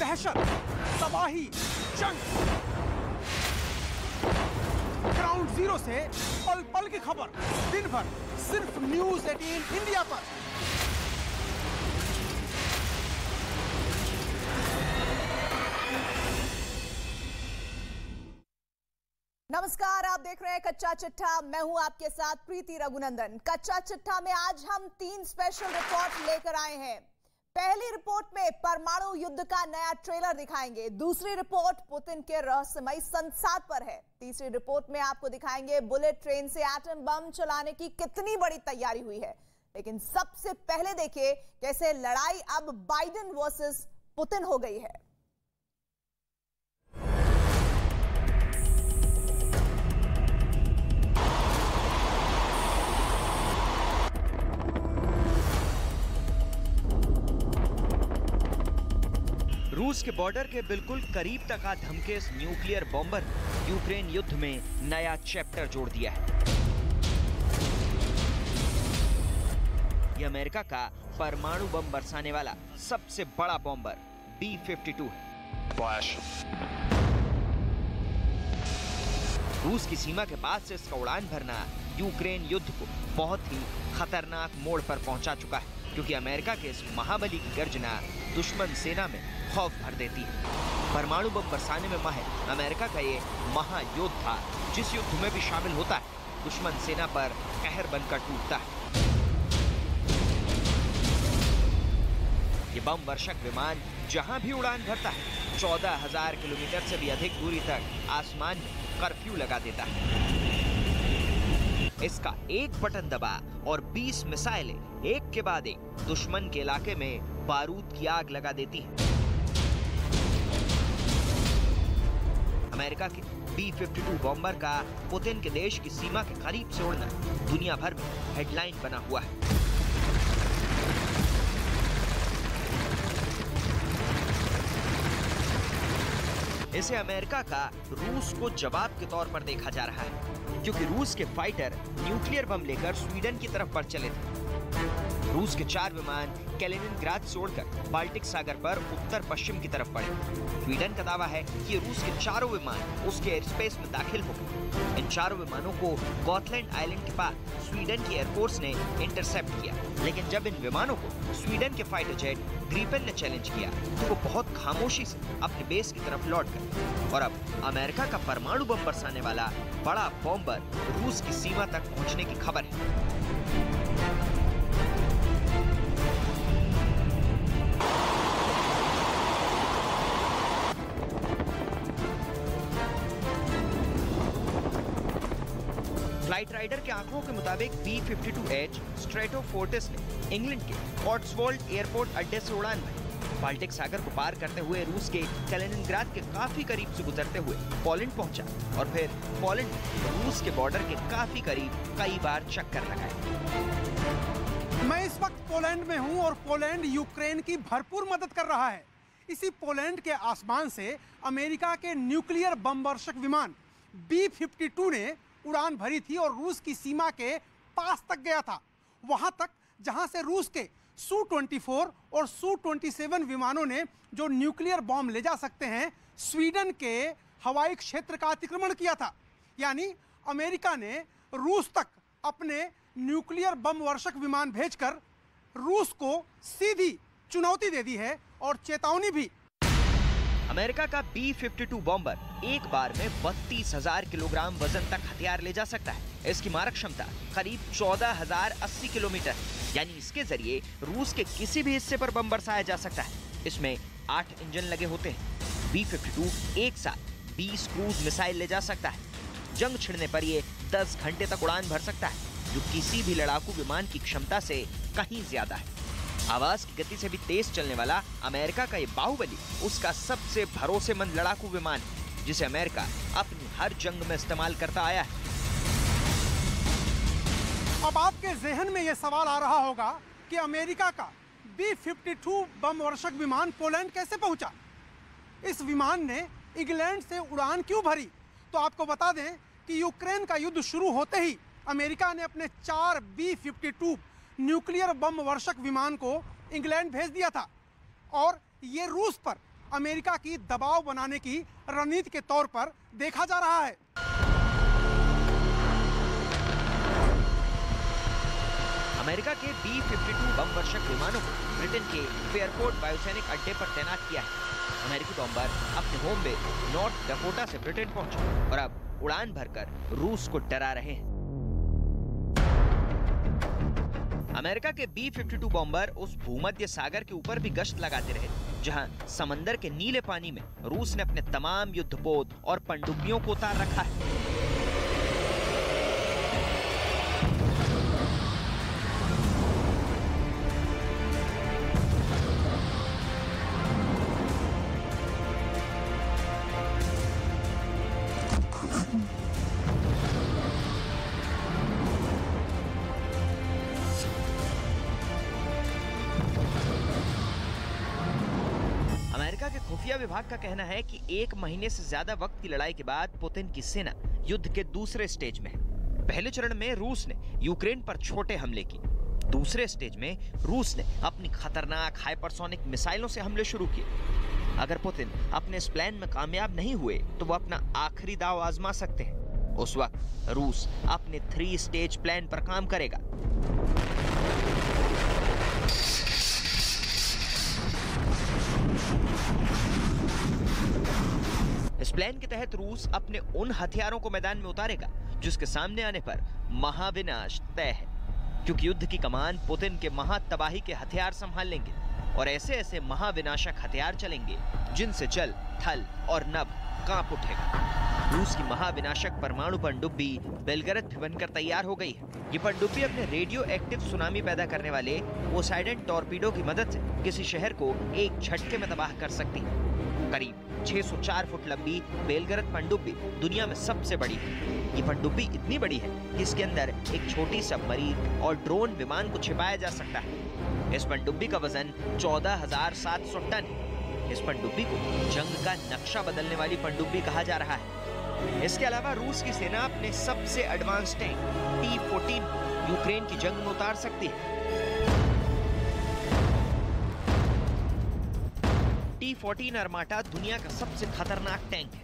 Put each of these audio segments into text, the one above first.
दहशत, तबाही, जंग। ग्राउंड जीरो से पल पल की खबर, दिन भर सिर्फ न्यूज़ 18 इंडिया पर। नमस्कार, आप देख रहे हैं कच्चा चिट्ठा। मैं हूं आपके साथ प्रीति रघुनंदन। कच्चा चिट्ठा में आज हम 3 स्पेशल रिपोर्ट लेकर आए हैं। पहली रिपोर्ट में परमाणु युद्ध का नया ट्रेलर दिखाएंगे। दूसरी रिपोर्ट पुतिन के रहस्यमयी संसार पर है। तीसरी रिपोर्ट में आपको दिखाएंगे बुलेट ट्रेन से एटम बम चलाने की कितनी बड़ी तैयारी हुई है। लेकिन सबसे पहले देखिए कैसे लड़ाई अब बाइडेन वर्सेस पुतिन हो गई है। रूस के बॉर्डर के बिल्कुल करीब तक आ धमके इस न्यूक्लियर बॉम्बर ने यूक्रेन युद्ध में नया चैप्टर जोड़ दिया है। यह अमेरिका का परमाणु बम बरसाने वाला सबसे बड़ा बॉम्बर B-52 है। फ्लैश। रूस की सीमा के पास से इसका उड़ान भरना यूक्रेन युद्ध को बहुत ही खतरनाक मोड़ पर पहुंचा चुका है, क्योंकि अमेरिका के इस महाबली की गर्जना दुश्मन सेना में खौफ भर देती है। परमाणु बम बरसाने में माहिर अमेरिका का ये महायोद्धा जिस युद्ध में भी शामिल होता है, दुश्मन सेना पर कहर बनकर टूटता है। ये बम वर्षक विमान जहां भी उड़ान भरता है 14,000 किलोमीटर से भी अधिक दूरी तक आसमान में कर्फ्यू लगा देता है। इसका एक बटन दबा और 20 मिसाइलें एक के बाद एक दुश्मन के इलाके में बारूद की आग लगा देती हैं। अमेरिका के B-52 बॉम्बर का पुतिन के देश की सीमा के करीब से उड़ना दुनिया भर में हेडलाइन बना हुआ है। इसे अमेरिका का रूस को जवाब के तौर पर देखा जा रहा है, क्योंकि रूस के फाइटर न्यूक्लियर बम लेकर स्वीडन की तरफ बढ़ चले थे। रूस के 4 विमान कैलिनिनग्राद छोड़कर बाल्टिक सागर पर उत्तर पश्चिम की तरफ बढ़े। स्वीडन का दावा है कि रूस के चारों विमान उसके एयर स्पेस में दाखिल हो गए। इन चारों विमानों को गॉटलैंड आइलैंड के पास स्वीडन की एयरफोर्स ने इंटरसेप्ट किया। लेकिन जब इन विमानों को स्वीडन के फाइटर जेट ग्रिपेन ने चैलेंज किया तो वो बहुत खामोशी से अपने बेस की तरफ लौट गए। और अब अमेरिका का परमाणु बम बरसाने वाला बड़ा बॉम्बर रूस की सीमा तक पहुंचने की खबर है। फ्लाइट राइडर के आंकड़ों के मुताबिक B-52H स्ट्रेटोफोर्टिस ने इंग्लैंड के कॉट्सवोल्ड एयरपोर्ट अड्डे से उड़ान भरी। बाल्टिक सागर को पार करते हुए रूस के कैलिनिनग्राद के काफी करीब से गुजरते हुए पोलैंड पहुंचा और फिर पोलैंड में रूस के बॉर्डर के काफी करीब कई बार चक्कर लगाए। मैं इस वक्त पोलैंड में हूं और पोलैंड यूक्रेन की भरपूर मदद कर रहा है। इसी पोलैंड के आसमान से अमेरिका के न्यूक्लियर बम वर्षक विमान B-52 ने उड़ान भरी थी और रूस की सीमा के पास तक गया था, वहां तक जहां से रूस के Su-24 और Su-27 विमानों ने जो न्यूक्लियर बॉम्ब ले जा सकते हैं स्वीडन के हवाई क्षेत्र का अतिक्रमण किया था। यानी अमेरिका ने रूस तक अपने न्यूक्लियर बम वर्षक विमान भेजकर रूस को सीधी चुनौती दे दी है और चेतावनी भी। अमेरिका का B-52 बॉम्बर एक बार में 32,000 किलोग्राम वजन तक हथियार ले जा सकता है। इसकी मारक क्षमता करीब 14,080 किलोमीटर, यानी इसके जरिए रूस के किसी भी हिस्से पर बम बरसाया जा सकता है। इसमें 8 इंजन लगे होते हैं। B-52 एक साथ 20 क्रूज मिसाइल ले जा सकता है। जंग छिड़ने पर ये 10 घंटे तक उड़ान भर सकता है, जो किसी भी लड़ाकू विमान की क्षमता से कहीं ज्यादा है। आवाज की गति से भी तेज चलने वाला अमेरिका का ये बाहुबली उसका सबसे भरोसेमंद लड़ाकू विमान है, जिसे अमेरिका अपनी हर जंग में इस्तेमाल करता आया है। अब आपके जहन में यह सवाल आ रहा होगा कि अमेरिका का B-52 बम वर्षक विमान पोलैंड कैसे पहुंचा? इस विमान ने इंग्लैंड से उड़ान क्यों भरी? तो आपको बता दें कि यूक्रेन का युद्ध शुरू होते ही अमेरिका ने अपने 4 B-52 न्यूक्लियर बम वर्षक विमान को इंग्लैंड भेज दिया था और ये रूस पर अमेरिका की दबाव बनाने की रणनीति के तौर पर देखा जा रहा है। अमेरिका के B-52 बम वर्षक विमानों को ब्रिटेन के फेयरपोर्ट वायुसैनिक अड्डे पर तैनात किया है। अमेरिकी बॉम्बर अपने होम बेस नॉर्थ डकोटा से ब्रिटेन पहुंचे और अब उड़ान भरकर रूस को डरा रहे हैं। अमेरिका के B-52 बॉम्बर उस भूमध्य सागर के ऊपर भी गश्त लगाते रहे जहां समंदर के नीले पानी में रूस ने अपने तमाम युद्धपोत और पनडुब्बियों को उतार रखा है। अमेरिका के खुफिया विभाग का कहना है कि 1 महीने से ज्यादा वक्त की लड़ाई के बाद पुतिन की सेना युद्ध के दूसरे स्टेज में है। पहले चरण में रूस ने यूक्रेन पर छोटे हमले किए। दूसरे स्टेज में रूस ने अपनी खतरनाक हाइपरसोनिक मिसाइलों से हमले शुरू किए। अगर पुतिन अपने इस प्लान में कामयाब नहीं हुए तो वो अपना आखिरी दांव आजमा सकते हैं। उस वक्त रूस अपने 3 स्टेज प्लान पर काम करेगा। इस प्लान के तहत रूस अपने उन हथियारों को मैदान में उतारेगा जिसके सामने आने पर महाविनाश तय है, क्योंकि युद्ध की कमान पुतिन के महातबाही के हथियार संभाल लेंगे और ऐसे ऐसे महाविनाशक हथियार चलेंगे जिनसे जल, थल और नभ कांप उठेगा। रूस की महाविनाशक परमाणु पनडुब्बी बेलगरद भी बनकर तैयार हो गई है। ये पनडुब्बी अपने रेडियो एक्टिव सुनामी पैदा करने वाले पोसाइडन टॉर्पीडो की मदद से किसी शहर को एक झटके में तबाह कर सकती है। करीब 604 फुट लंबी बेलगरद पनडुब्बी दुनिया में सबसे बड़ी है। ये पनडुब्बी इतनी बड़ी है कि इसके अंदर एक छोटी सबमरीन और ड्रोन विमान को छिपाया जा सकता है। इस पनडुब्बी का वजन 14,700 टन है। इस पनडुब्बी को जंग का नक्शा बदलने वाली पनडुब्बी कहा जा रहा है। इसके अलावा रूस की सेना अपने सबसे एडवांस टैंक T-14 यूक्रेन की जंग में उतार सकती है। T-14 अर्माटा दुनिया का सबसे खतरनाक टैंक है।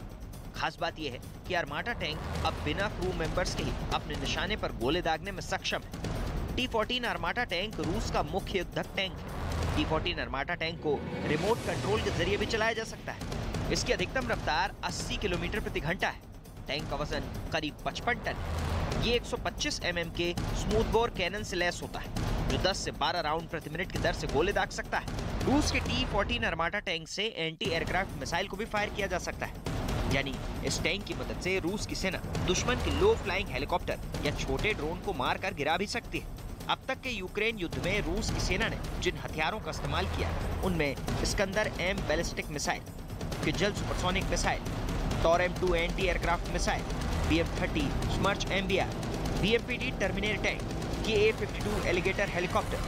खास बात यह है कि अर्माटा टैंक अब बिना क्रू मेंबर्स के ही अपने निशाने पर गोले दागने में सक्षम है। T-14 अर्माटा टैंक रूस का मुख्य युद्धक टैंक है। T-14 अर्माटा टैंक को रिमोट कंट्रोल के जरिए भी चलाया जा सकता है। इसकी अधिकतम रफ्तार 80 किलोमीटर प्रति घंटा है। टैंक का वजन करीब 55 टन है। ये 125 mm के स्मूथ बोर कैनन से लैस होता है जो 10 से 12 राउंड प्रति मिनट की दर से गोले दाग सकता है। रूस के T-14 अर्माटा टैंक से एंटी एयरक्राफ्ट मिसाइल को भी फायर किया जा सकता है। यानी इस टैंक की मदद से रूस की सेना दुश्मन के लो फ्लाइंग हेलीकॉप्टर या छोटे ड्रोन को मारकर गिरा भी सकती है। अब तक के यूक्रेन युद्ध में रूस की सेना ने जिन हथियारों का इस्तेमाल किया उनमें Iskander M ballistic missile, Kinzhal supersonic missile, Tor M2 anti aircraft missile, BM-30 Smerch MBR, BMPD Terminator tank, KA-52 Alligator helicopter,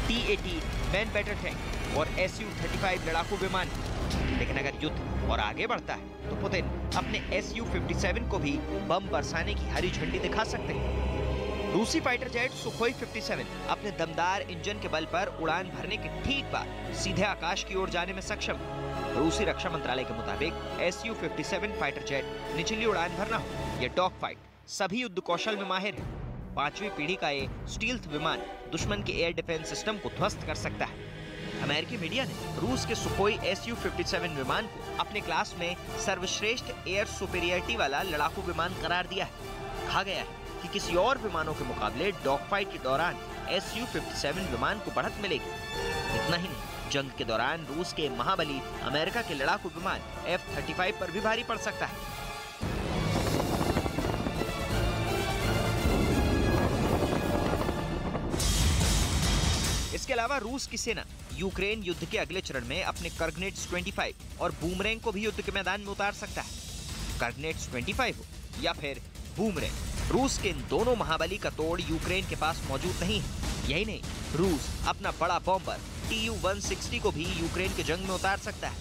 T-80 main battle tank और Su-35 लड़ाकू विमान। लेकिन अगर युद्ध और आगे बढ़ता है तो पुतिन अपने Su-57 को भी बम बरसाने की हरी झंडी दिखा सकते हैं। रूसी फाइटर जेट सुखोई 57 अपने दमदार इंजन के बल पर उड़ान भरने के ठीक बाद सीधे आकाश की ओर जाने में सक्षम है। रूसी रक्षा मंत्रालय के मुताबिक Su-57 फाइटर जेट निचली उड़ान भरना हो या डॉग फाइट, सभी युद्ध कौशल में माहिर है। 5वीं पीढ़ी का ये स्टील्थ विमान दुश्मन के एयर डिफेंस सिस्टम को ध्वस्त कर सकता है। अमेरिकी मीडिया ने रूस के सुखोई Su-57 विमान को अपने क्लास में सर्वश्रेष्ठ एयर सुपीरियरिटी वाला लड़ाकू विमान करार दिया है। कहा गया है कि किसी और विमानों के मुकाबले डॉग फाइट के दौरान Su-57 विमान को बढ़त मिलेगी। इतना ही नहीं, जंग के दौरान रूस के महाबली अमेरिका के लड़ाकू विमान F-35 पर भी भारी पड़ सकता है। इसके अलावा रूस की सेना यूक्रेन युद्ध के अगले चरण में अपने कर्गनेट्स 25 और बूमरैंग को भी युद्ध के मैदान में उतार सकता है। कर्गनेट्स 25 हो या फिर बूमरैंग, रूस के इन दोनों महाबली का तोड़ यूक्रेन के पास मौजूद नहीं है। यही नहीं, रूस अपना बड़ा बॉम्बर Tu-160 को भी यूक्रेन के जंग में उतार सकता है।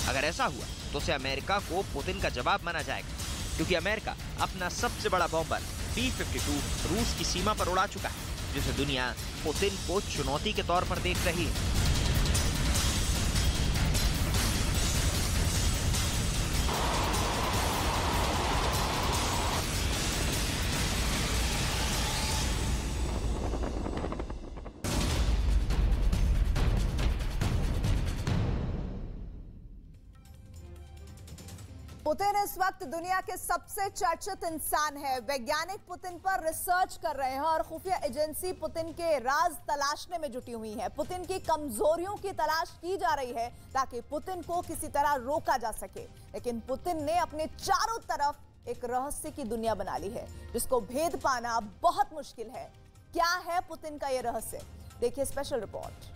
अगर ऐसा हुआ तो उसे अमेरिका को पुतिन का जवाब माना जाएगा, क्योंकि अमेरिका अपना सबसे बड़ा बॉम्बर B-52 रूस की सीमा पर उड़ा चुका है, जिसे दुनिया पुतिन को चुनौती के तौर पर देख रही है। पुतिन इस वक्त दुनिया के सबसे चर्चित इंसान है। वैज्ञानिक पुतिन पर रिसर्च कर रहे हैं और खुफिया एजेंसी पुतिन के राज तलाशने में जुटी हुई है। पुतिन की कमजोरियों की तलाश की जा रही है ताकि पुतिन को किसी तरह रोका जा सके। लेकिन पुतिन ने अपने चारों तरफ एक रहस्य की दुनिया बना ली है जिसको भेद पाना बहुत मुश्किल है। क्या है पुतिन का यह रहस्य? देखिए स्पेशल रिपोर्ट।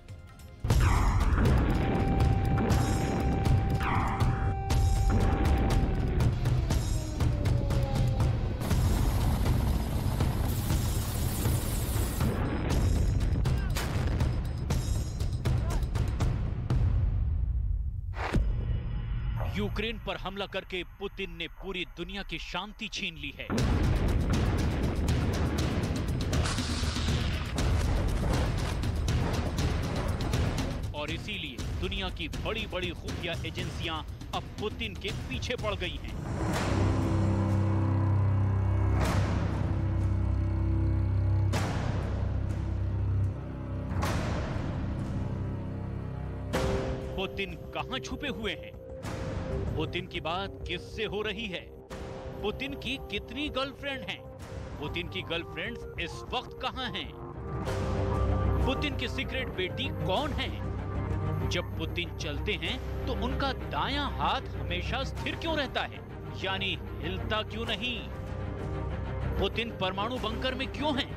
यूक्रेन पर हमला करके पुतिन ने पूरी दुनिया की शांति छीन ली है। और इसीलिए दुनिया की बड़ी बड़ी खुफिया एजेंसियां अब पुतिन के पीछे पड़ गई हैं। पुतिन कहां छुपे हुए हैं? पुतिन की बात किससे हो रही है? पुतिन की कितनी गर्लफ्रेंड हैं? पुतिन की गर्लफ्रेंड्स इस वक्त कहां हैं? पुतिन की सीक्रेट बेटी कौन है? जब पुतिन चलते हैं तो उनका दायां हाथ हमेशा स्थिर क्यों रहता है, यानी हिलता क्यों नहीं? पुतिन परमाणु बंकर में क्यों हैं?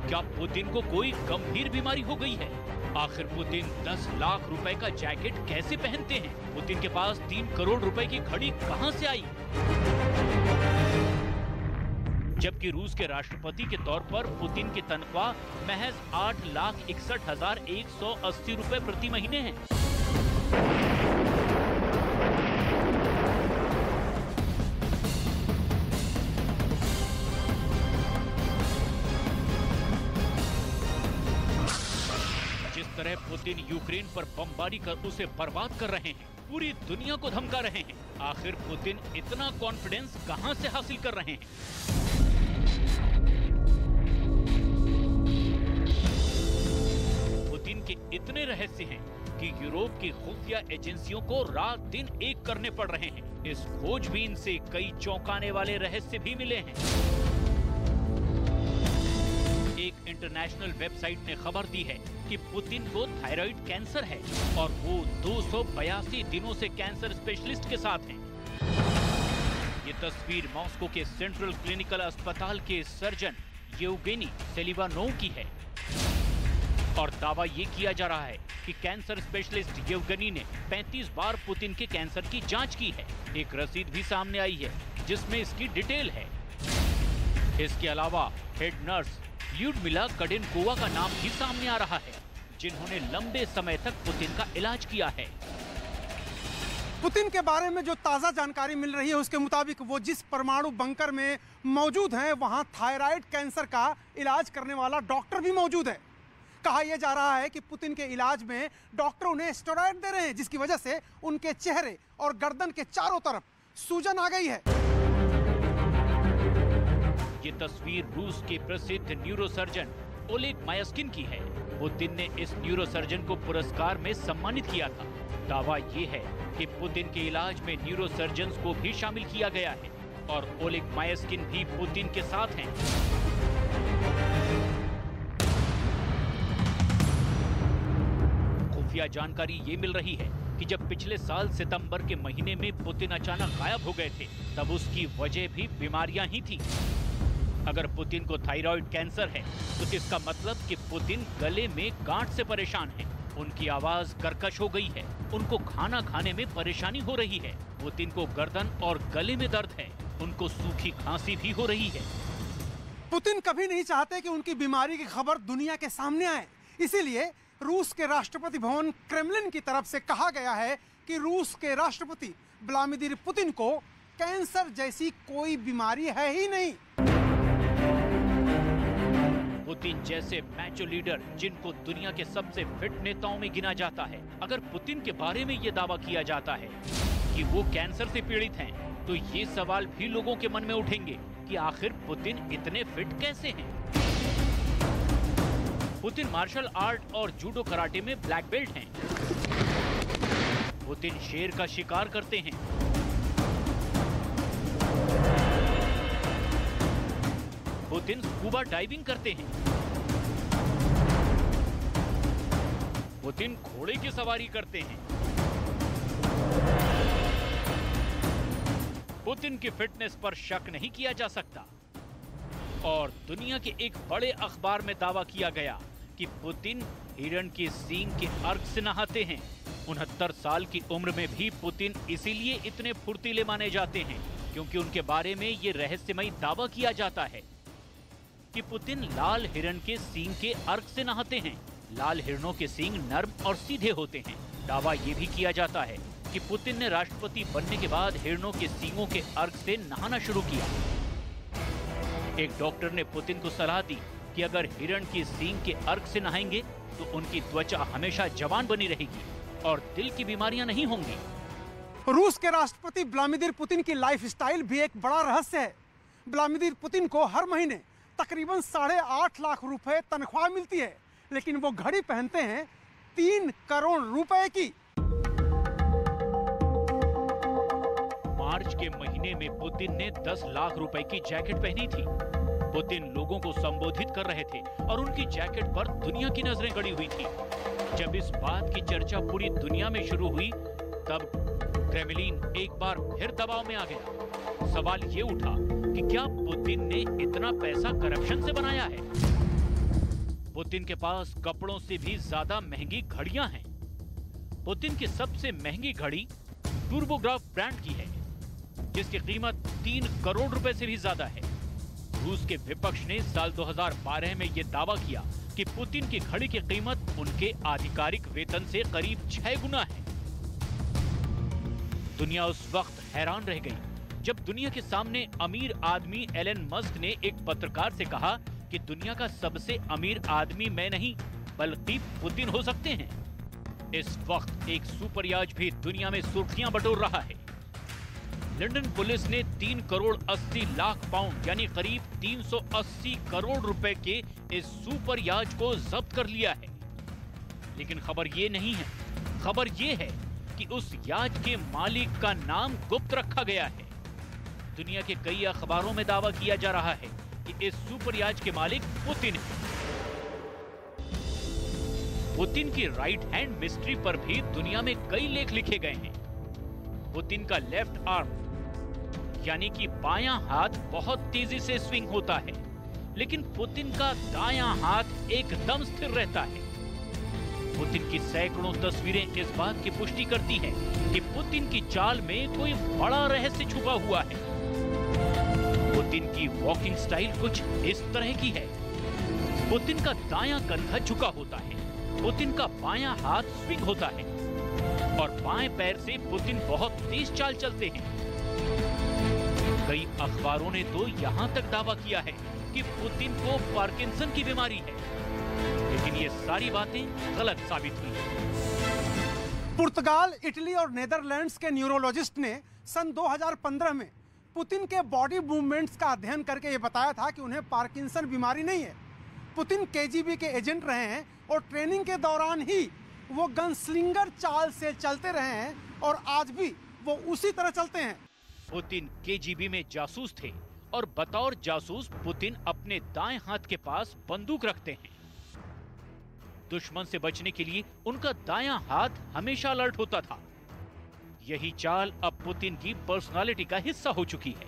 क्या पुतिन को कोई गंभीर बीमारी हो गई है? आखिर पुतिन 10 लाख रुपए का जैकेट कैसे पहनते हैं? पुतिन के पास 3 करोड़ रुपए की घड़ी कहां से आई? जबकि रूस के राष्ट्रपति के तौर पर पुतिन की तनख्वाह महज 8,61,180 रुपए प्रति महीने है। जिस तरह पुतिन यूक्रेन पर बमबारी कर उसे बर्बाद कर रहे हैं, पूरी दुनिया को धमका रहे हैं, आखिर पुतिन इतना कॉन्फिडेंस कहां से हासिल कर रहे हैं? पुतिन के इतने रहस्य हैं कि यूरोप की खुफिया एजेंसियों को रात दिन एक करने पड़ रहे हैं। इस खोजबीन से कई चौंकाने वाले रहस्य भी मिले हैं। एक इंटरनेशनल वेबसाइट ने खबर दी है कि पुतिन को थायराइड कैंसर है और वो 282 दिनों से कैंसर स्पेशलिस्ट के साथ हैं। ये तस्वीर मॉस्को के सेंट्रल क्लिनिकल अस्पताल के सर्जन येवगेनी सेलिवानोव की है और दावा ये किया जा रहा है कि कैंसर स्पेशलिस्ट येवगेनी ने 35 बार पुतिन के कैंसर की जांच की है। एक रसीद भी सामने आई है जिसमें इसकी डिटेल है। इसके अलावा हेड नर्स ल्यूडमिला कडेनकोवा का नाम भी सामने आ रहा है, जिन्होंने लंबे समय तक पुतिन का इलाज किया है। पुतिन के बारे में जो ताज़ा जानकारी मिल रही है उसके मुताबिक वो जिस परमाणु बंकर में मौजूद हैं वहां थायराइड कैंसर का इलाज करने वाला डॉक्टर भी मौजूद है। कहा यह जा रहा है कि पुतिन के इलाज में डॉक्टर उन्हें स्टेरॉइड दे रहे हैं, जिसकी वजह से उनके चेहरे और गर्दन के चारों तरफ सूजन आ गई है। ये तस्वीर रूस के प्रसिद्ध न्यूरोसर्जन ओलेग मायस्किन की है। पुतिन ने इस न्यूरोसर्जन को पुरस्कार में सम्मानित किया था। दावा ये है कि पुतिन के इलाज में न्यूरोसर्जन्स को भी शामिल किया गया है और ओलेग मायस्किन भी पुतिन के साथ हैं। खुफिया जानकारी ये मिल रही है कि जब पिछले साल सितंबर के महीने में पुतिन अचानक गायब हो गए थे, तब उसकी वजह भी बीमारियां ही थी। अगर पुतिन को थायराइड कैंसर है तो इसका मतलब कि पुतिन गले में गांठ से परेशान हैं। उनकी आवाज कर्कश हो गई है, उनको खाना खाने में परेशानी हो रही है, पुतिन को गर्दन और गले में दर्द है, उनको सूखी खांसी भी हो रही है। पुतिन कभी नहीं चाहते कि उनकी बीमारी की खबर दुनिया के सामने आए। इसीलिए रूस के राष्ट्रपति भवन क्रेमलिन की तरफ से कहा गया है कि रूस के राष्ट्रपति व्लादिमीर पुतिन को कैंसर जैसी कोई बीमारी है ही नहीं। पुतिन जैसे मैचो लीडर जिनको दुनिया के सबसे फिट नेताओं में गिना जाता है, अगर पुतिन के बारे में ये दावा किया जाता है कि वो कैंसर से पीड़ित हैं, तो ये सवाल भी लोगों के मन में उठेंगे कि आखिर पुतिन इतने फिट कैसे हैं? पुतिन मार्शल आर्ट और जूडो कराटे में ब्लैक बेल्ट हैं। पुतिन शेर का शिकार करते हैं। पुतिन स्कूबा डाइविंग करते हैं। पुतिन घोड़े की सवारी करते हैं। पुतिन की फिटनेस पर शक नहीं किया जा सकता। और दुनिया के एक बड़े अखबार में दावा किया गया कि पुतिन हिरण के सींग के अर्क से नहाते हैं। 69 साल की उम्र में भी पुतिन इसीलिए इतने फुर्तीले माने जाते हैं क्योंकि उनके बारे में ये रहस्यमयी दावा किया जाता है कि पुतिन लाल हिरण के सींग के अर्क से नहाते हैं। लाल हिरणों के सींग नर्म और सीधे होते हैं। दावा ये भी किया जाता है कि पुतिन ने राष्ट्रपति बनने के बाद हिरणों के सींगों के अर्क से नहाना शुरू किया। एक डॉक्टर ने पुतिन को सलाह दी कि अगर हिरण की सींग के अर्क से नहाएंगे तो उनकी त्वचा हमेशा जवान बनी रहेगी और दिल की बीमारियां नहीं होंगी। रूस के राष्ट्रपति व्लादिमीर पुतिन की लाइफस्टाइल भी एक बड़ा रहस्य है। व्लादिमीर पुतिन को हर महीने तकरीबन 8.5 लाख रुपए तनख्वाह मिलती है, लेकिन वो घड़ी पहनते हैं 3 करोड़ रुपए की। मार्च के महीने में पुतिन ने 10 लाख रुपए की जैकेट पहनी थी। पुतिन लोगों को संबोधित कर रहे थे और उनकी जैकेट पर दुनिया की नजरें गड़ी हुई थी। जब इस बात की चर्चा पूरी दुनिया में शुरू हुई तब क्रेमलिन एक बार फिर दबाव में आ गया। सवाल ये उठा कि क्या पुतिन ने इतना पैसा करप्शन से बनाया है? पुतिन के पास कपड़ों से भी ज्यादा महंगी घड़ियां हैं। पुतिन की सबसे महंगी घड़ी टूर्बोग्राफ ब्रांड की है, जिसकी कीमत 3 करोड़ रुपए से भी ज्यादा है। रूस के विपक्ष ने साल 2012 में यह दावा किया कि पुतिन की घड़ी की कीमत उनके आधिकारिक वेतन से करीब 6 गुना है। दुनिया उस वक्त हैरान रह गई जब दुनिया के सामने अमीर आदमी एलन मस्क ने एक पत्रकार से कहा कि दुनिया का सबसे अमीर आदमी मैं नहीं बल्कि पुतिन हो सकते हैं। इस वक्त एक सुपर याच भी दुनिया में सुर्खियां बटोर रहा है। लंदन पुलिस ने 3 करोड़ 80 लाख पाउंड यानी करीब 380 करोड़ रुपए के इस सुपर याच को जब्त कर लिया है। लेकिन खबर ये नहीं है, खबर ये है कि उस याच के मालिक का नाम गुप्त रखा गया है। दुनिया के कई अखबारों में दावा किया जा रहा है कि इस सुपर याच के मालिक पुतिन है। पुतिन की राइट हैंड मिस्ट्री पर भी दुनिया में कई लेख लिखे गए हैं। पुतिन का लेफ्ट आर्म यानी कि बायां हाथ बहुत तेजी से स्विंग होता है, लेकिन पुतिन का दायां हाथ एकदम स्थिर रहता है। पुतिन की सैकड़ों तस्वीरें इस बात की पुष्टि करती हैं कि पुतिन की चाल में कोई बड़ा रहस्य छुपा हुआ है। पुतिन की वॉकिंग स्टाइल कुछ इस तरह की है। पुतिन का दायां कंधा झुका होता है, पुतिन का बायां हाथ स्विंग होता है और बाएं पैर से पुतिन बहुत तेज चाल चलते हैं। कई अखबारों ने तो यहां तक दावा किया है कि पुतिन को पार्किंसन की बीमारी है, लेकिन ये सारी बातें गलत साबित हुई। पुर्तगाल, इटली और नेदरलैंड्स के न्यूरोलॉजिस्ट ने सन 2015 में पुतिन के बॉडी मूवमेंट्स का अध्ययन करके ये बताया था कि उन्हें पार्किंसन बीमारी नहीं है। पुतिन केजीबी के एजेंट रहे हैं और ट्रेनिंग के दौरान ही वो गनस्लिंगर चाल से चलते रहे हैं और आज भी वो उसी तरह चलते हैं। पुतिन केजीबी में जासूस थे और बतौर जासूस पुतिन अपने दाएं हाथ के पास बंदूक रखते हैं। दुश्मन से बचने के लिए उनका दायां हाथ हमेशा अलर्ट होता था। यही चाल अब पुतिन की पर्सनालिटी का हिस्सा हो चुकी है।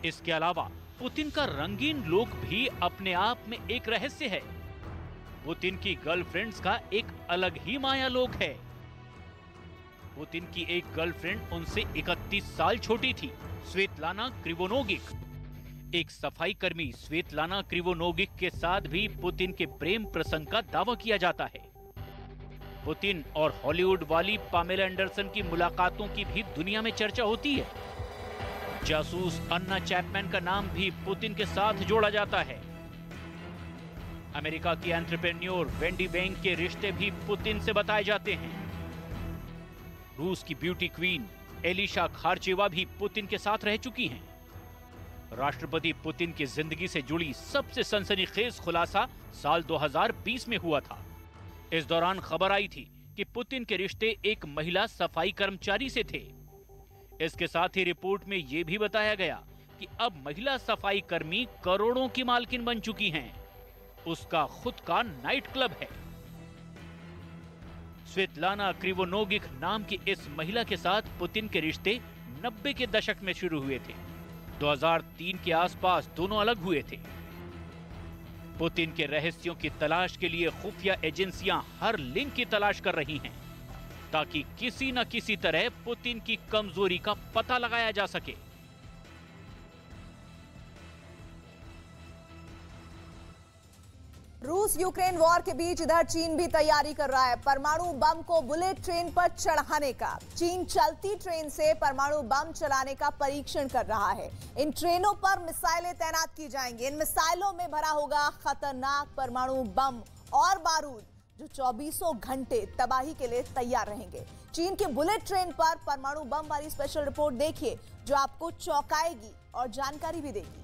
इसके अलावा पुतिन का रंगीन लुक भी अपने आप में एक रहस्य है। पुतिन की गर्लफ्रेंड्स का एक अलग ही माया लोक है। पुतिन की एक गर्लफ्रेंड उनसे 31 साल छोटी थी, स्वेतलाना क्रिवोनोगिक। एक सफाई कर्मी स्वेतलाना क्रिवोनोगिक के साथ भी पुतिन के प्रेम प्रसंग का दावा किया जाता है। पुतिन और हॉलीवुड वाली पामेला एंडरसन की मुलाकातों की भी दुनिया में चर्चा होती है। जासूस अन्ना चैपमैन का नाम भी पुतिन के साथ जोड़ा जाता है। अमेरिका की एंटरप्रेन्योर वेंडी वेंग के रिश्ते भी पुतिन से बताए जाते हैं। रूस की ब्यूटी क्वीन एलिशा खार्चेवा भी पुतिन के साथ रह चुकी हैं। राष्ट्रपति पुतिन की जिंदगी से जुड़ी सबसे सनसनीखेज खुलासा साल 2020 में हुआ था। इस दौरान खबर आई थी कि पुतिन के रिश्ते एक महिला सफाई कर्मचारी से थे। इसके साथ ही रिपोर्ट में यह भी बताया गया कि अब महिला सफाई कर्मी करोड़ों की मालकिन बन चुकी हैं। उसका खुद का नाइट क्लब है। स्वेतलाना क्रिवोनोगिक नाम की इस महिला के साथ पुतिन के रिश्ते 90 के दशक में शुरू हुए थे। 2003 के आसपास दोनों अलग हुए थे। पुतिन के रहस्यों की तलाश के लिए खुफिया एजेंसियां हर लिंक की तलाश कर रही हैं, ताकि किसी न किसी तरह पुतिन की कमजोरी का पता लगाया जा सके। रूस यूक्रेन वॉर के बीच इधर चीन भी तैयारी कर रहा है परमाणु बम को बुलेट ट्रेन पर चढ़ाने का। चीन चलती ट्रेन से परमाणु बम चलाने का परीक्षण कर रहा है। इन ट्रेनों पर मिसाइलें तैनात की जाएंगी। इन मिसाइलों में भरा होगा खतरनाक परमाणु बम और बारूद, जो 24 घंटे तबाही के लिए तैयार रहेंगे। चीन की बुलेट ट्रेन पर परमाणु बम वाली स्पेशल रिपोर्ट देखिए, जो आपको चौंकाएगी और जानकारी भी देगी।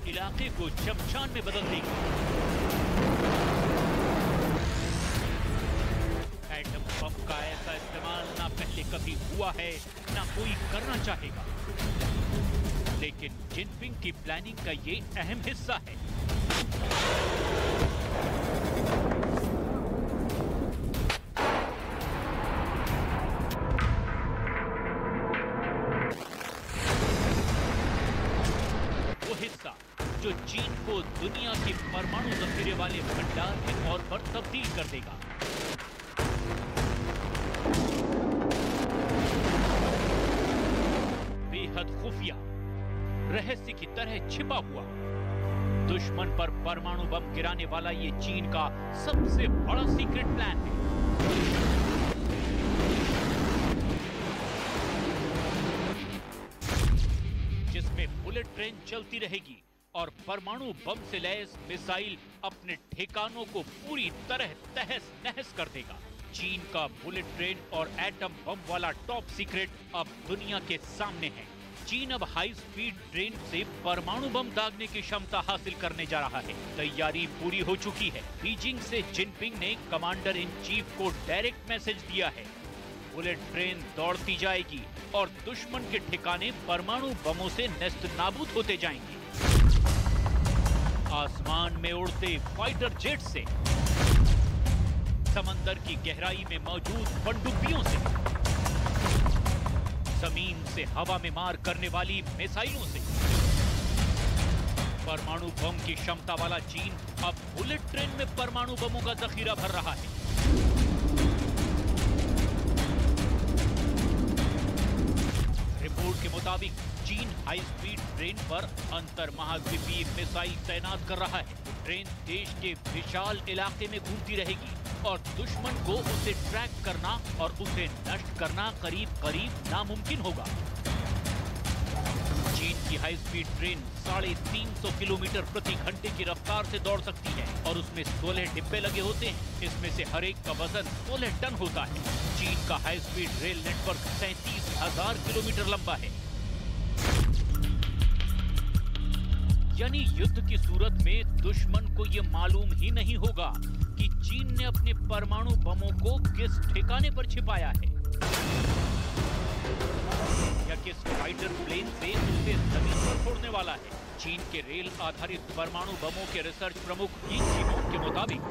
इलाके को शमशान में बदल देगी। एटम बम का ऐसा इस्तेमाल ना पहले कभी हुआ है, ना कोई करना चाहेगा। लेकिन जिनपिंग की प्लानिंग का ये अहम हिस्सा है। जो चीन को दुनिया के परमाणु जखीरे वाले भंडार के तौर पर तब्दील कर देगा। बेहद खुफिया, रहस्य की तरह छिपा हुआ, दुश्मन पर परमाणु बम गिराने वाला ये चीन का सबसे बड़ा सीक्रेट प्लान है। जिसमें बुलेट ट्रेन चलती रहेगी और परमाणु बम से लैस मिसाइल अपने ठिकानों को पूरी तरह तहस नहस कर देगा। चीन का बुलेट ट्रेन और एटम बम वाला टॉप सीक्रेट अब दुनिया के सामने है। चीन अब हाई स्पीड ट्रेन से परमाणु बम दागने की क्षमता हासिल करने जा रहा है। तैयारी पूरी हो चुकी है। बीजिंग से जिनपिंग ने कमांडर इन चीफ को डायरेक्ट मैसेज दिया है। बुलेट ट्रेन दौड़ती जाएगी और दुश्मन के ठिकाने परमाणु बमों से नेस्त नाबूद होते जाएंगे। आसमान में उड़ते फाइटर जेट से, समंदर की गहराई में मौजूद पनडुब्बियों से, जमीन से हवा में मार करने वाली मिसाइलों से, परमाणु बम की क्षमता वाला चीन अब बुलेट ट्रेन में परमाणु बमों का जखीरा भर रहा है। रिपोर्ट के मुताबिक चीन हाई स्पीड ट्रेन पर अंतर महाद्वीपीय मिसाइल तैनात कर रहा है। ट्रेन देश के विशाल इलाके में घूमती रहेगी और दुश्मन को उसे ट्रैक करना और उसे नष्ट करना करीब करीब नामुमकिन होगा। चीन की हाई स्पीड ट्रेन 350 किलोमीटर प्रति घंटे की रफ्तार से दौड़ सकती है और उसमें 16 डिब्बे लगे होते हैं। इसमें से हर एक का वजन 16 टन होता है। चीन का high speed rail network 37,000 kilometre लंबा है। यानी युद्ध की सूरत में दुश्मन को यह मालूम ही नहीं होगा कि चीन ने अपने परमाणु बमों को किस ठिकाने पर छिपाया है या किस फाइटर प्लेन से उसे जमीन पर छोड़ने वाला है। चीन के रेल आधारित परमाणु बमों के रिसर्च प्रमुख यी चिनोंग के मुताबिक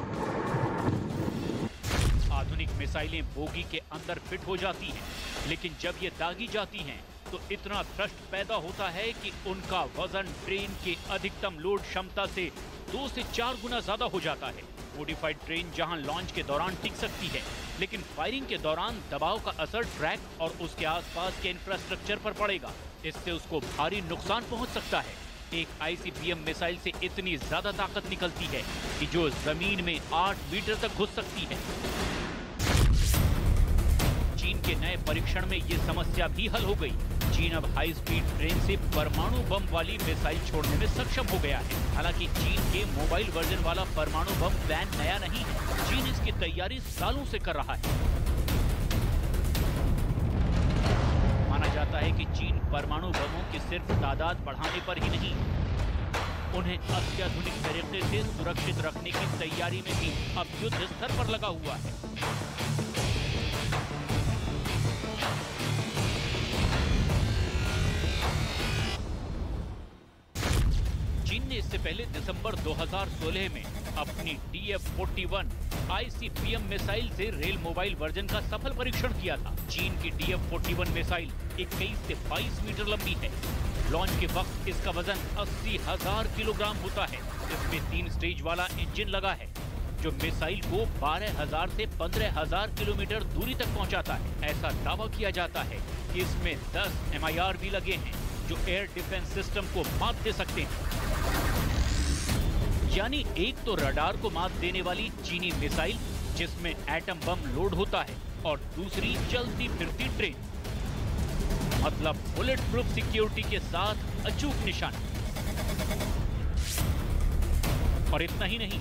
आधुनिक मिसाइलें बोगी के अंदर फिट हो जाती हैं, लेकिन जब ये दागी जाती हैं तो इतना थ्रस्ट पैदा होता है कि उनका वजन ट्रेन के अधिकतम लोड क्षमता से 2 से 4 गुना ज्यादा हो जाता है। मॉडिफाइड ट्रेन जहां लॉन्च के दौरान टिक सकती है, लेकिन फायरिंग के दौरान दबाव का असर ट्रैक और उसके आसपास के इंफ्रास्ट्रक्चर पर पड़ेगा। इससे उसको भारी नुकसान पहुंच सकता है। एक आईसीबीएम मिसाइल से इतनी ज्यादा ताकत निकलती है कि जो जमीन में 8 मीटर तक घुस सकती है। चीन के नए परीक्षण में ये समस्या भी हल हो गई। चीन अब हाई स्पीड ट्रेन से परमाणु बम वाली मिसाइल छोड़ने में सक्षम हो गया है। हालांकि चीन के मोबाइल वर्जन वाला परमाणु बम प्लान नया नहीं है। चीन इसकी तैयारी सालों से कर रहा है। माना जाता है कि चीन परमाणु बमों की सिर्फ तादाद बढ़ाने पर ही नहीं, उन्हें अत्याधुनिक तरीके से सुरक्षित रखने की तैयारी में भी अब युद्ध स्तर पर लगा हुआ है। चीन ने इससे पहले दिसंबर 2016 में अपनी DF-41 ICBM मिसाइल से रेल मोबाइल वर्जन का सफल परीक्षण किया था। चीन की DF-41 मिसाइल 21 से 22 मीटर लंबी है। लॉन्च के वक्त इसका वजन 80,000 किलोग्राम होता है। इसमें 3 स्टेज वाला इंजन लगा है जो मिसाइल को 12,000 से 15,000 किलोमीटर दूरी तक पहुंचाता है। ऐसा दावा किया जाता है कि इसमें 10 MIR भी लगे हैं जो एयर डिफेंस सिस्टम को मात दे सकते हैं। यानी एक तो रडार को मात देने वाली चीनी मिसाइल जिसमें एटम बम लोड होता है और दूसरी चलती फिरती ट्रेन, मतलब बुलेट प्रूफ सिक्योरिटी के साथ अचूक निशाना। और इतना ही नहीं,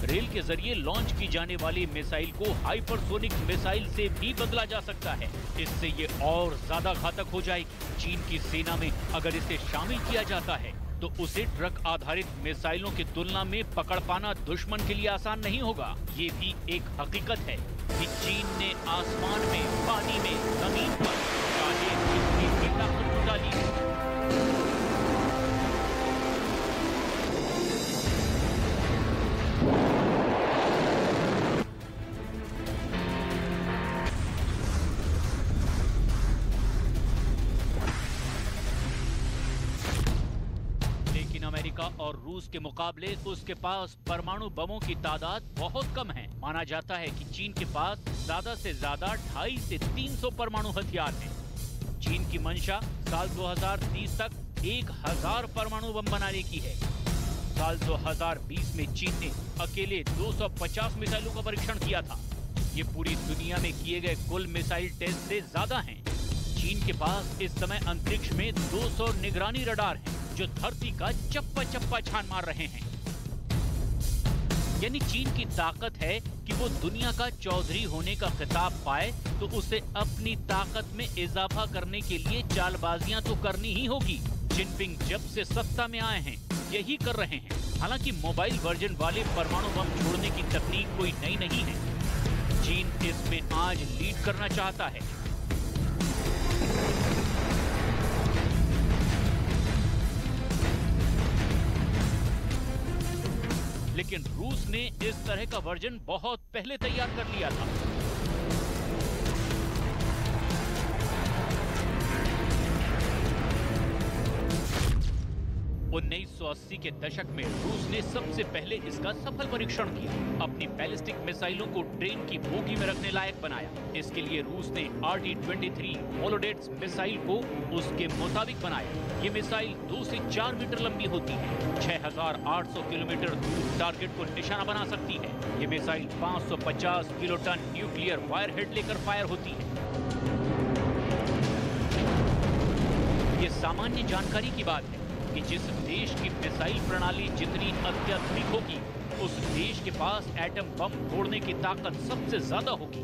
रेल के जरिए लॉन्च की जाने वाली मिसाइल को हाइपरसोनिक मिसाइल से भी बदला जा सकता है। इससे ये और ज्यादा घातक हो जाएगी। चीन की सेना में अगर इसे शामिल किया जाता है तो उसे ट्रक आधारित मिसाइलों की तुलना में पकड़ पाना दुश्मन के लिए आसान नहीं होगा। ये भी एक हकीकत है कि चीन ने आसमान में, पानी में, जमीन पर चाहे कितनी भी ताकत डाली है। अमेरिका और रूस के मुकाबले उसके पास परमाणु बमों की तादाद बहुत कम है। माना जाता है कि चीन के पास ज्यादा से ज्यादा 250 से 300 परमाणु हथियार हैं। चीन की मंशा साल 2030 तक 1000 परमाणु बम बनाने की है। साल 2020 में चीन ने अकेले 250 मिसाइलों का परीक्षण किया था। ये पूरी दुनिया में किए गए कुल मिसाइल टेस्ट से ज्यादा हैं। चीन के पास इस समय अंतरिक्ष में 200 निगरानी रडार हैं जो धरती का चप्पा चप्पा छान मार रहे हैं। यानी चीन की ताकत है कि वो दुनिया का चौधरी होने का खिताब पाए तो उसे अपनी ताकत में इजाफा करने के लिए चालबाजियां तो करनी ही होगी। जिनपिंग जब से सत्ता में आए हैं यही कर रहे हैं। हालांकि मोबाइल वर्जन वाले परमाणु बम छोड़ने की तकनीक कोई नई नहीं है। चीन इसमें आज लीड करना चाहता है। लेकिन रूस ने इस तरह का वर्जन बहुत पहले तैयार कर लिया था। 1980 के दशक में रूस ने सबसे पहले इसका सफल परीक्षण किया। अपनी बैलिस्टिक मिसाइलों को ट्रेन की बोगी में रखने लायक बनाया। इसके लिए रूस ने RD-23 वोलोडेट्स मिसाइल को उसके मुताबिक बनाया। ये मिसाइल 2 से 4 मीटर लंबी होती है, 6,800 किलोमीटर दूर टारगेट को निशाना बना सकती है। ये मिसाइल 550 किलोटन न्यूक्लियर वायरहेड लेकर फायर होती है। ये सामान्य जानकारी की बात है कि जिस देश की मिसाइल प्रणाली जितनी अत्याधुनिक होगी, उस देश के पास एटम बम फोड़ने की ताकत सबसे ज्यादा होगी।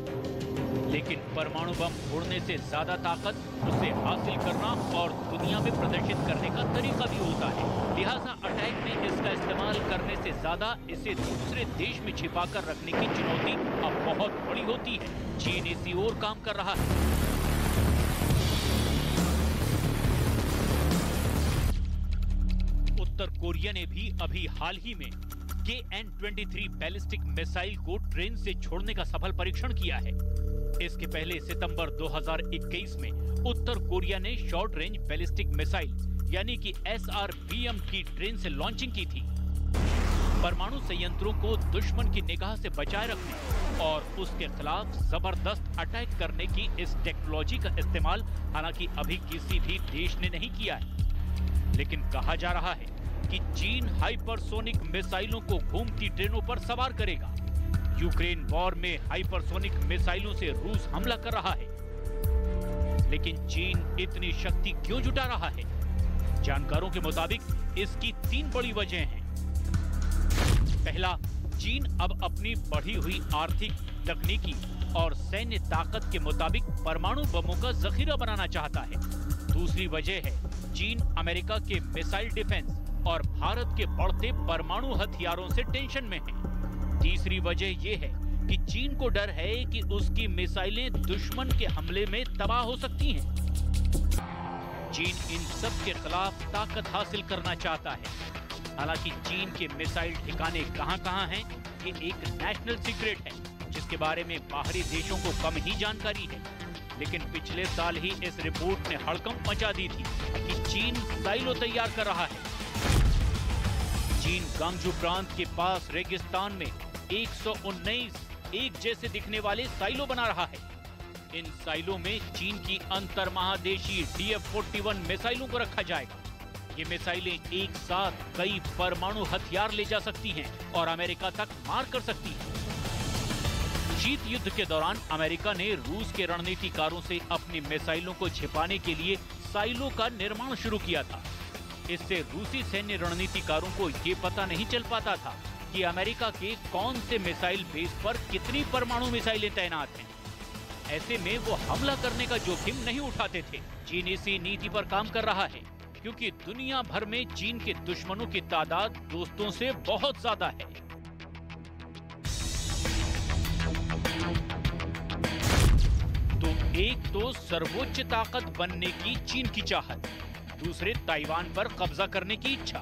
लेकिन परमाणु बम फोड़ने से ज्यादा ताकत उसे हासिल करना और दुनिया में प्रदर्शित करने का तरीका भी होता है। लिहाजा अटैक में इसका इस्तेमाल करने से ज्यादा इसे दूसरे देश में छिपाकर रखने की चुनौती अब बहुत बड़ी होती है। चीन इसी ओर काम कर रहा है। उत्तर कोरिया ने भी अभी हाल ही में KN-23 बैलिस्टिक मिसाइल को ट्रेन से छोड़ने का सफल परीक्षण किया है। इसके पहले सितंबर 2021 में उत्तर कोरिया ने शॉर्ट रेंज बैलिस्टिक मिसाइल यानी कि SRBM की ट्रेन से लॉन्चिंग की थी। परमाणु संयंत्रों को दुश्मन की निगाह से बचाए रखने और उसके खिलाफ जबरदस्त अटैक करने की इस टेक्नोलॉजी का इस्तेमाल हालांकि अभी किसी भी देश ने नहीं किया है। लेकिन कहा जा रहा है कि चीन हाइपरसोनिक मिसाइलों को घूमती ट्रेनों पर सवार करेगा। यूक्रेन वॉर में हाइपरसोनिक मिसाइलों से रूस हमला कर रहा है। लेकिन चीन इतनी शक्ति क्यों जुटा रहा है? जानकारों के मुताबिक इसकी 3 बड़ी वजह हैं। पहला, चीन अब अपनी बढ़ी हुई आर्थिक, तकनीकी और सैन्य ताकत के मुताबिक परमाणु बमों का जखीरा बनाना चाहता है। दूसरी वजह है चीन अमेरिका के मिसाइल डिफेंस और भारत के बढ़ते परमाणु हथियारों से टेंशन में है। तीसरी वजह यह है कि चीन को डर है कि उसकी मिसाइलें दुश्मन के हमले में तबाह हो सकती हैं। चीन इन सब के खिलाफ ताकत हासिल करना चाहता है। हालांकि चीन के मिसाइल ठिकाने कहां-कहां हैं, ये एक नेशनल सीक्रेट है जिसके बारे में बाहरी देशों को कम ही जानकारी है। लेकिन पिछले साल ही इस रिपोर्ट ने हड़कंप मचा दी थी कि चीन साइलो तैयार कर रहा है। चीन गांगजू प्रांत के पास रेगिस्तान में 119 एक जैसे दिखने वाले साइलो बना रहा है। इन साइलो में चीन की अंतरमहादेशीय DF-41 मिसाइलों को रखा जाएगा। ये मिसाइलें एक साथ कई परमाणु हथियार ले जा सकती हैं और अमेरिका तक मार कर सकती हैं। शीत युद्ध के दौरान अमेरिका ने रूस के रणनीतिकारों से अपनी मिसाइलों को छिपाने के लिए साइलो का निर्माण शुरू किया था। इससे रूसी सैन्य रणनीतिकारों को ये पता नहीं चल पाता था कि अमेरिका के कौन से मिसाइल बेस पर कितनी परमाणु मिसाइलें तैनात हैं। ऐसे में वो हमला करने का जोखिम नहीं उठाते थे। चीन इसी नीति पर काम कर रहा है क्योंकि दुनिया भर में चीन के दुश्मनों की तादाद दोस्तों से बहुत ज्यादा है। तो एक तो सर्वोच्च ताकत बनने की चीन की चाहत, दूसरे ताइवान पर कब्जा करने की इच्छा,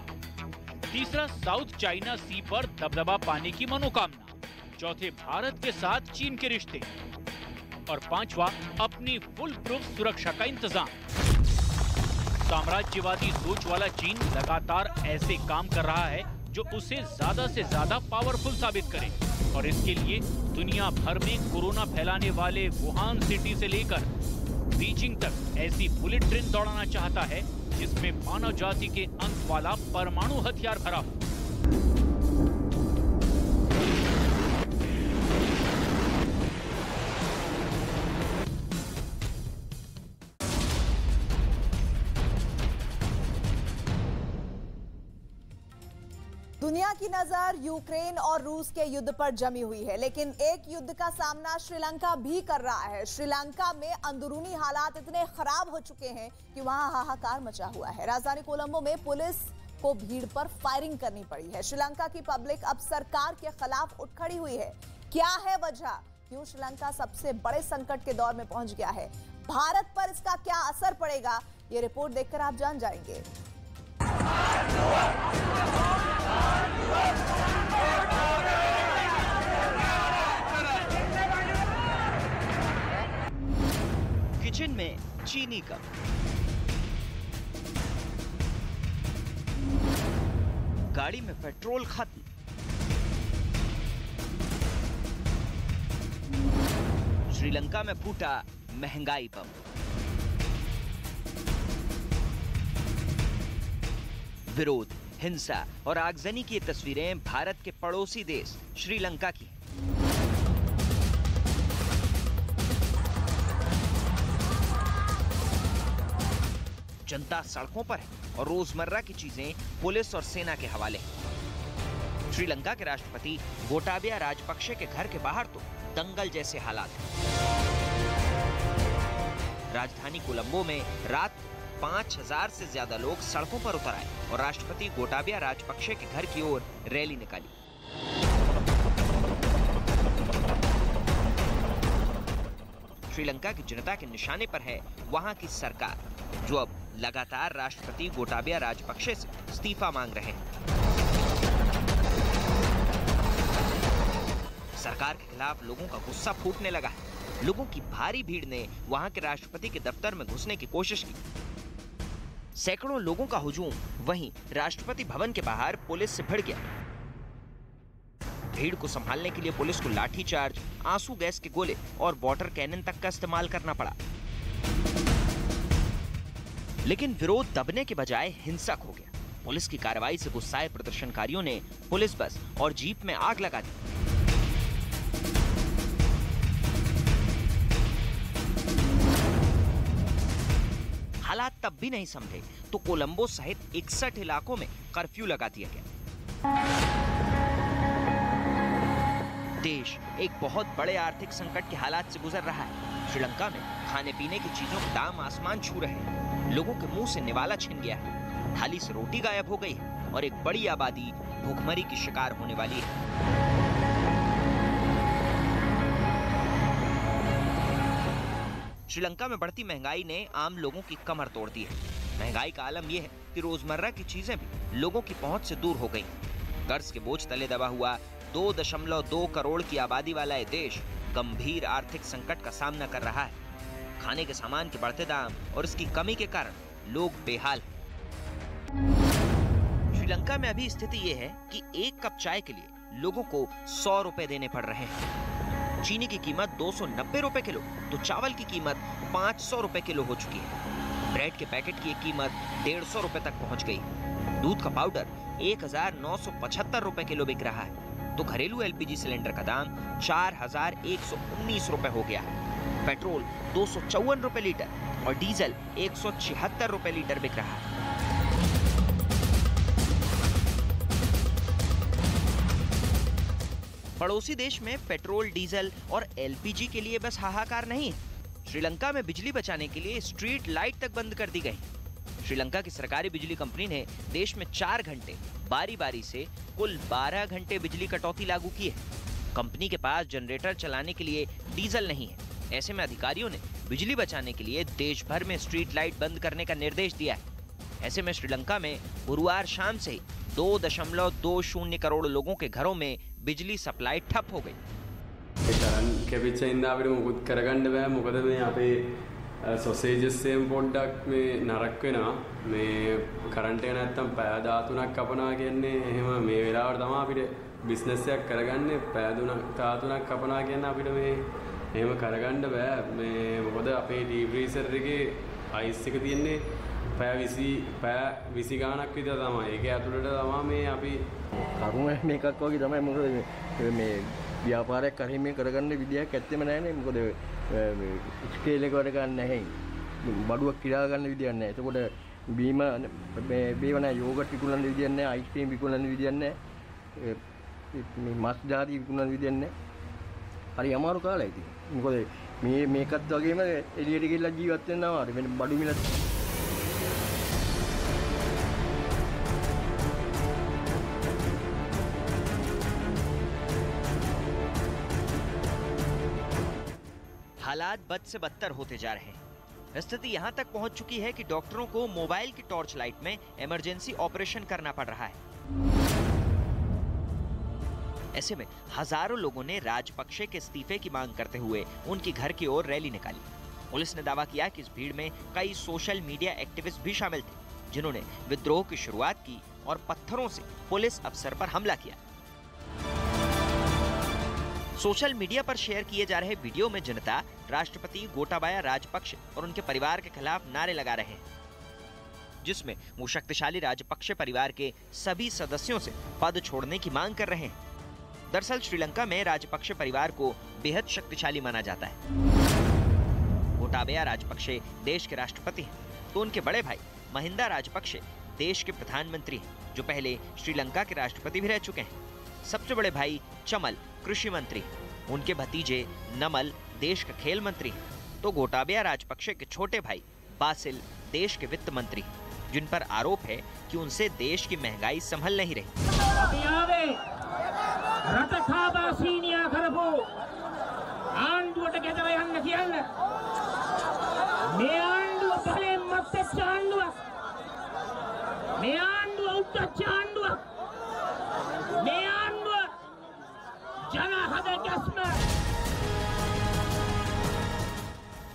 तीसरा साउथ चाइना सी पर दबदबा पाने की मनोकामना, चौथे भारत के साथ चीन के रिश्ते और पांचवा अपनी फुल प्रूफ सुरक्षा का इंतजाम। साम्राज्यवादी सोच वाला चीन लगातार ऐसे काम कर रहा है जो उसे ज्यादा से ज्यादा पावरफुल साबित करे और इसके लिए दुनिया भर में कोरोना फैलाने वाले वुहान सिटी से लेकर बीजिंग तक ऐसी बुलेट ट्रेन दौड़ाना चाहता है जिसमें मानव जाति के अंत वाला परमाणु हथियार भरा हो। दुनिया की नजर यूक्रेन और रूस के युद्ध पर जमी हुई है, लेकिन एक युद्ध का सामना श्रीलंका भी कर रहा है। श्रीलंका में अंदरूनी हालात इतने खराब हो चुके हैं कि वहां हाहाकार मचा हुआ है। राजधानी कोलंबो में पुलिस को भीड़ पर फायरिंग करनी पड़ी है। श्रीलंका की पब्लिक अब सरकार के खिलाफ उठ खड़ी हुई है। क्या है वजह? क्यों श्रीलंका सबसे बड़े संकट के दौर में पहुंच गया है? भारत पर इसका क्या असर पड़ेगा? ये रिपोर्ट देखकर आप जान जाएंगे। किचन में चीनी कप, गाड़ी में पेट्रोल खत्म, श्रीलंका में फूटा महंगाई बम। विरोध, हिंसा और आगजनी की तस्वीरें भारत के पड़ोसी देश श्रीलंका की हैं। जनता सड़कों पर है और रोजमर्रा की चीजें पुलिस और सेना के हवाले हैं। श्रीलंका के राष्ट्रपति गोटाबया राजपक्षे के घर के बाहर तो दंगल जैसे हालात हैं। राजधानी कोलंबो में रात 5000 से ज्यादा लोग सड़कों पर उतर आए और राष्ट्रपति गोटाबया राजपक्षे के घर की ओर रैली निकाली। श्रीलंका की जनता के निशाने पर है वहां की सरकार, जो अब लगातार राष्ट्रपति गोटाबया राजपक्षे से इस्तीफा मांग रहे हैं। सरकार के खिलाफ लोगों का गुस्सा फूटने लगा है। लोगों की भारी भीड़ ने वहां के राष्ट्रपति के दफ्तर में घुसने की कोशिश की। सैकड़ों लोगों का हुजूम वहीं राष्ट्रपति भवन के बाहर पुलिस से भिड़ गया। भीड़ को संभालने के लिए पुलिस को लाठीचार्ज, आंसू गैस के गोले और वाटर कैनन तक का इस्तेमाल करना पड़ा। लेकिन विरोध दबने के बजाय हिंसक हो गया। पुलिस की कार्रवाई से गुस्साए प्रदर्शनकारियों ने पुलिस बस और जीप में आग लगा दी। हालात तब भी नहीं संभले तो कोलंबो सहित 61 इलाकों में कर्फ्यू लगा दिया गया। देश एक बहुत बड़े आर्थिक संकट के हालात से गुजर रहा है। श्रीलंका में खाने पीने की चीजों के दाम आसमान छू रहे हैं। लोगों के मुंह से निवाला छिन गया है, थाली से रोटी गायब हो गई है और एक बड़ी आबादी भूखमरी की शिकार होने वाली है। श्रीलंका में बढ़ती महंगाई ने आम लोगों की कमर तोड़ दी है। महंगाई का आलम यह है कि रोजमर्रा की चीजें भी लोगों की पहुंच से दूर हो गई। कर्ज के बोझ तले दबा हुआ 2.2 करोड़ की आबादी वाला यह देश गंभीर आर्थिक संकट का सामना कर रहा है। खाने के सामान के बढ़ते दाम और इसकी कमी के कारण लोग बेहाल हैं। श्रीलंका में अभी स्थिति यह है कि एक कप चाय के लिए लोगों को 100 रुपए देने पड़ रहे हैं। चीनी की कीमत 290 रुपए किलो तो चावल की कीमत 500 रुपए किलो हो चुकी है। ब्रेड के पैकेट की कीमत 150 रुपए तक पहुंच गई। दूध का पाउडर 1975 रुपए किलो बिक रहा है तो घरेलू एलपीजी सिलेंडर का दाम 4119 रुपए हो गया है। पेट्रोल 254 रुपए लीटर और डीजल 176 रुपए लीटर बिक रहा है। पड़ोसी देश में पेट्रोल, डीजल और एलपीजी के लिए बस हाहाकार नहीं है। श्रीलंका में बिजली बचाने के लिए स्ट्रीट लाइट तक बंद कर दी गई। श्रीलंका की सरकारी बिजली कंपनी ने देश में 4 घंटे बारी बारी से कुल 12 घंटे बिजली कटौती लागू की है। कंपनी के पास जनरेटर चलाने के लिए डीजल नहीं है। ऐसे में अधिकारियों ने बिजली बचाने के लिए देश भर में स्ट्रीट लाइट बंद करने का निर्देश दिया है। ऐसे में श्रीलंका में गुरुवार शाम से ही 2.20 करोड़ लोगों के घरों में बिजली सप्लाई ठप हो गई। සොසේජස් එකෙන් පොඩ්ඩක් මේ නරක වෙනවා මේ කරන්ට් එක නැත්තම් පැය 13ක් කපනවා කියන්නේ එහෙම මේ වෙලාවට තමයි අපිට බිස්නස් එකක් කරගන්නේ පැය 13ක් කපනවා කියන්නේ අපිට මේ එහෙම කරගන්න බෑ මේ මොකද අපේ ඩී ෆ්‍රීසර් එකේ අයිස් එක තියෙන්නේ පැය 20 ගාණක් විතර තමයි ඒක ඇතුළට තමයි මේ අපි කරුණ මේකක් වගේ තමයි මොකද මේ ව්‍යාපාරයක් කරහිමින් කරගන්න විදියක් ඇත්තෙම නැහැ නේ මොකද ස්කේල් එක වැඩ ගන්න නැහැ බඩුවක් කිරා ගන්න විදියක් නැහැ එතකොට බීම මේ බේවන යෝගට් විකුණන විදියක් නැහැ අයිස්ක්‍රීම් විකුණන විදියක් නැහැ මේ මස් ජාති විකුණන විදියක් නැහැ හරි අමාරු කාලයක් ඉතින් මොකද මේකත් වගේම එළියට ගිහිල්ලා ජීවත් වෙනවා වෙන බඩු මිල हालात बद से बदतर होते जा रहे हैं। स्थिति यहां तक पहुंच चुकी है कि डॉक्टरों को मोबाइल की टॉर्च लाइट में इमरजेंसी ऑपरेशन करना पड़ रहा है। ऐसे में हजारों लोगों ने राजपक्षे के इस्तीफे की मांग करते हुए उनकी घर की ओर रैली निकाली। पुलिस ने दावा किया कि इस भीड़ में कई सोशल मीडिया एक्टिविस्ट भी शामिल थे जिन्होंने विद्रोह की शुरुआत की और पत्थरों से पुलिस अफसर पर हमला किया। सोशल मीडिया पर शेयर किए जा रहे वीडियो में जनता राष्ट्रपति गोटाबाया राजपक्षे और उनके परिवार के खिलाफ नारे लगा रहे हैं, जिसमें वो शक्तिशाली राजपक्षे परिवार के सभी सदस्यों से पद छोड़ने की मांग कर रहे हैं। दरअसल श्रीलंका में राजपक्षे परिवार को बेहद शक्तिशाली माना जाता है। गोटाबाया राजपक्षे देश के राष्ट्रपति हैं, तो उनके बड़े भाई महिंदा राजपक्षे देश के प्रधानमंत्री हैं, जो पहले श्रीलंका के राष्ट्रपति भी रह चुके हैं। सबसे बड़े भाई चमल कृषि मंत्री, उनके भतीजे नमल देश का खेल मंत्री, तो गोटाबाया राजपक्षे के छोटे भाई बासिल देश के वित्त मंत्री, जिन पर आरोप है कि उनसे देश की महंगाई संभल नहीं रही।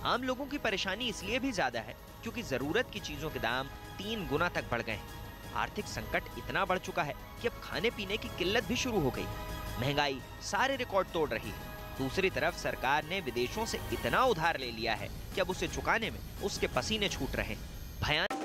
आम लोगों की परेशानी इसलिए भी ज्यादा है क्योंकि जरूरत की चीजों के दाम 3 गुना तक बढ़ गए हैं। आर्थिक संकट इतना बढ़ चुका है कि अब खाने पीने की किल्लत भी शुरू हो गई। महंगाई सारे रिकॉर्ड तोड़ रही है। दूसरी तरफ सरकार ने विदेशों से इतना उधार ले लिया है कि अब उसे चुकाने में उसके पसीने छूट रहे हैं। भयानक